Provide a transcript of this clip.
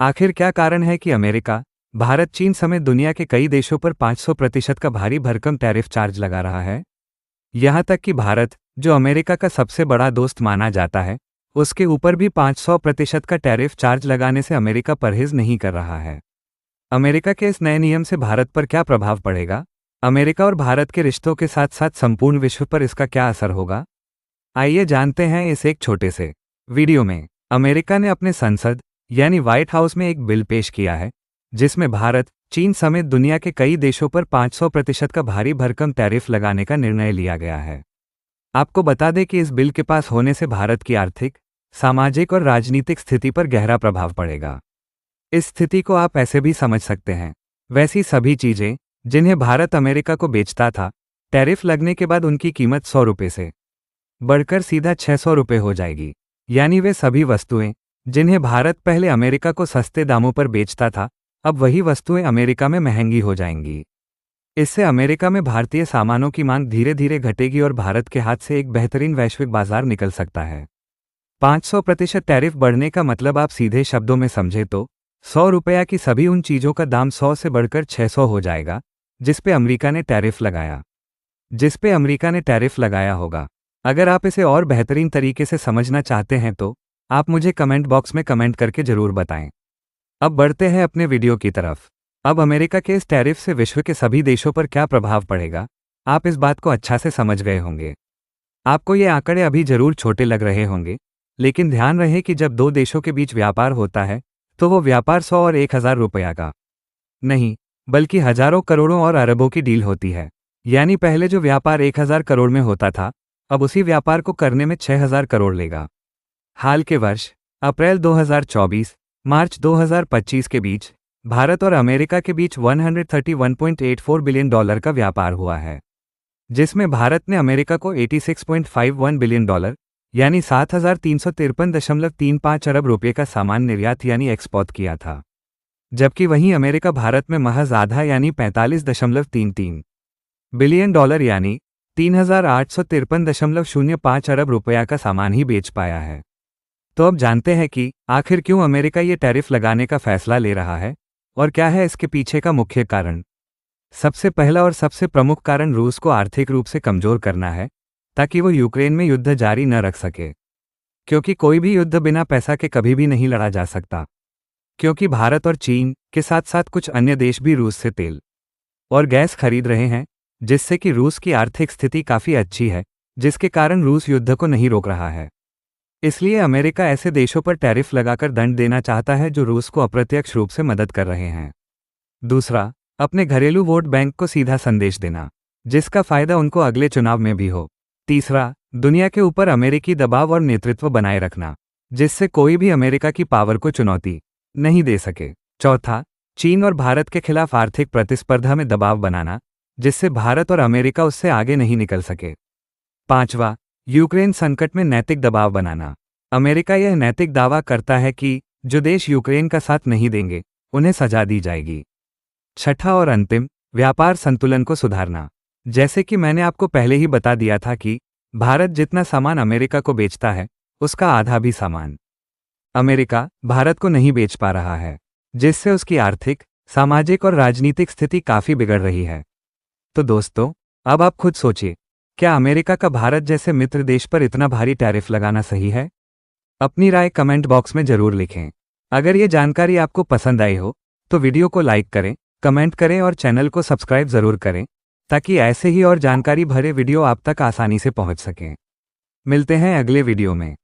आखिर क्या कारण है कि अमेरिका, भारत, चीन समेत दुनिया के कई देशों पर 500% का भारी भरकम टैरिफ चार्ज लगा रहा है? यहां तक कि भारत, जो अमेरिका का सबसे बड़ा दोस्त माना जाता है, उसके ऊपर भी 500% का टैरिफ चार्ज लगाने से अमेरिका परहेज नहीं कर रहा है। अमेरिका के इस नए नियम से भारत पर क्या प्रभाव पड़ेगा? अमेरिका और भारत के रिश्तों के साथ साथ संपूर्ण विश्व पर इसका क्या असर होगा? आइए जानते हैं इस एक छोटे से वीडियो में। अमेरिका ने अपने संसद यानी व्हाइट हाउस में एक बिल पेश किया है, जिसमें भारत, चीन समेत दुनिया के कई देशों पर 500% का भारी भरकम टैरिफ लगाने का निर्णय लिया गया है। आपको बता दें कि इस बिल के पास होने से भारत की आर्थिक, सामाजिक और राजनीतिक स्थिति पर गहरा प्रभाव पड़ेगा। इस स्थिति को आप ऐसे भी समझ सकते हैं, वैसी सभी चीजें जिन्हें भारत अमेरिका को बेचता था, टैरिफ लगने के बाद उनकी कीमत 100 रुपये से बढ़कर सीधा 600 रुपये हो जाएगी। यानी वे सभी वस्तुएं जिन्हें भारत पहले अमेरिका को सस्ते दामों पर बेचता था, अब वही वस्तुएं अमेरिका में महंगी हो जाएंगी। इससे अमेरिका में भारतीय सामानों की मांग धीरे धीरे घटेगी और भारत के हाथ से एक बेहतरीन वैश्विक बाजार निकल सकता है। 500% टैरिफ बढ़ने का मतलब आप सीधे शब्दों में समझे तो 100 रुपया की सभी उन चीज़ों का दाम 100 से बढ़कर 600 हो जाएगा जिस पे अमेरिका ने टैरिफ लगाया होगा। अगर आप इसे और बेहतरीन तरीके से समझना चाहते हैं तो आप मुझे कमेंट बॉक्स में कमेंट करके जरूर बताएं। अब बढ़ते हैं अपने वीडियो की तरफ। अब अमेरिका के इस टैरिफ से विश्व के सभी देशों पर क्या प्रभाव पड़ेगा, आप इस बात को अच्छा से समझ गए होंगे। आपको ये आंकड़े अभी जरूर छोटे लग रहे होंगे, लेकिन ध्यान रहे कि जब दो देशों के बीच व्यापार होता है तो वो व्यापार 100 और 1000 रुपया का नहीं, बल्कि हजारों करोड़ों और अरबों की डील होती है। यानी पहले जो व्यापार 1000 करोड़ में होता था, अब उसी व्यापार को करने में 6000 करोड़ लेगा। हाल के वर्ष अप्रैल 2024 मार्च 2025 के बीच भारत और अमेरिका के बीच $131.84 बिलियन का व्यापार हुआ है, जिसमें भारत ने अमेरिका को $86.51 बिलियन यानी 7353.35 अरब रुपये का सामान निर्यात यानी एक्सपोर्ट किया था, जबकि वहीं अमेरिका भारत में महज आधा यानी $45.33 बिलियन यानी 3853.05 अरब रुपया का सामान ही बेच पाया है। तो अब जानते हैं कि आखिर क्यों अमेरिका ये टैरिफ लगाने का फैसला ले रहा है और क्या है इसके पीछे का मुख्य कारण। सबसे पहला और सबसे प्रमुख कारण रूस को आर्थिक रूप से कमजोर करना है, ताकि वो यूक्रेन में युद्ध जारी न रख सके। क्योंकि कोई भी युद्ध बिना पैसा के कभी भी नहीं लड़ा जा सकता। क्योंकि भारत और चीन के साथ साथ कुछ अन्य देश भी रूस से तेल और गैस खरीद रहे हैं, जिससे कि रूस की आर्थिक स्थिति काफ़ी अच्छी है, जिसके कारण रूस युद्ध को नहीं रोक रहा है। इसलिए अमेरिका ऐसे देशों पर टैरिफ लगाकर दंड देना चाहता है जो रूस को अप्रत्यक्ष रूप से मदद कर रहे हैं। दूसरा, अपने घरेलू वोट बैंक को सीधा संदेश देना, जिसका फायदा उनको अगले चुनाव में भी हो। तीसरा, दुनिया के ऊपर अमेरिकी दबाव और नेतृत्व बनाए रखना, जिससे कोई भी अमेरिका की पावर को चुनौती नहीं दे सके। चौथा, चीन और भारत के खिलाफ आर्थिक प्रतिस्पर्धा में दबाव बनाना, जिससे भारत और अमेरिका उससे आगे नहीं निकल सके। पांचवा, यूक्रेन संकट में नैतिक दबाव बनाना। अमेरिका यह नैतिक दावा करता है कि जो देश यूक्रेन का साथ नहीं देंगे उन्हें सजा दी जाएगी। छठा और अंतिम, व्यापार संतुलन को सुधारना। जैसे कि मैंने आपको पहले ही बता दिया था कि भारत जितना सामान अमेरिका को बेचता है, उसका आधा भी सामान अमेरिका भारत को नहीं बेच पा रहा है, जिससे उसकी आर्थिक, सामाजिक और राजनीतिक स्थिति काफ़ी बिगड़ रही है। तो दोस्तों, अब आप खुद सोचिए, क्या अमेरिका का भारत जैसे मित्र देश पर इतना भारी टैरिफ लगाना सही है? अपनी राय कमेंट बॉक्स में जरूर लिखें। अगर ये जानकारी आपको पसंद आई हो तो वीडियो को लाइक करें, कमेंट करें और चैनल को सब्सक्राइब जरूर करें, ताकि ऐसे ही और जानकारी भरे वीडियो आप तक आसानी से पहुंच सकें। मिलते हैं अगले वीडियो में।